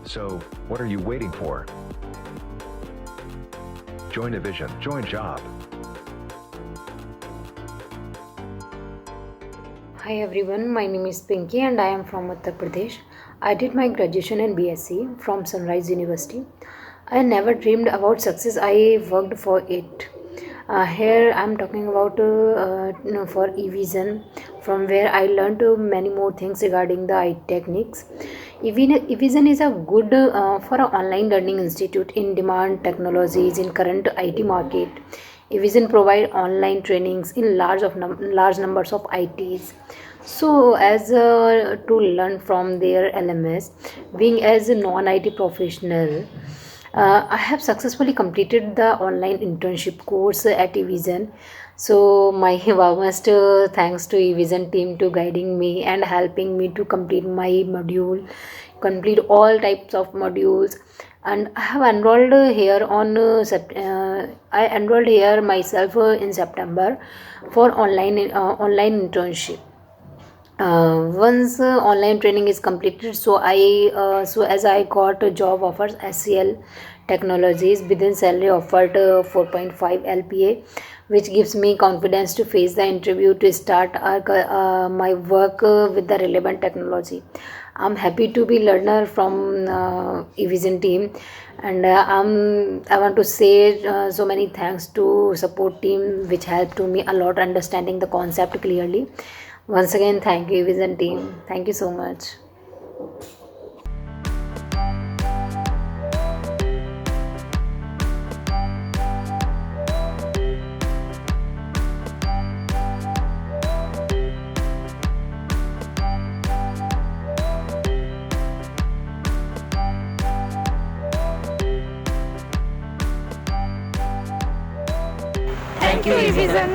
So, what are you waiting for? Join Evision, join job. Hi everyone, my name is Pinki and I am from Uttar Pradesh. I did my graduation in BSc from Sunrise University. I never dreamed about success, I worked for it. Here I am talking about for Evision, from where I learned many more things regarding the IT techniques. Evision is a good for an online learning institute in demand technologies in current IT market. Evision provide online trainings in large numbers of ITs. So, as to learn from their LMS, being as a non-IT professional, I have successfully completed the online internship course at Evision. So, my warmest thanks to Evision team to guiding me and helping me to complete my module, complete all types of modules. And I have enrolled here on I enrolled here myself in September for online internship. Once online training is completed, so as I got a job offers HCL technologies within salary offered 4.5 LPA, which gives me confidence to face the interview to start my work with the relevant technology. I'm happy to be learner from Evision team, and I want to say so many thanks to support team which helped to me a lot understanding the concept clearly. Once again, thank you, Vision team. Thank you so much. Thank you, Evision.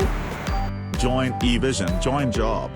Join Evision, join job.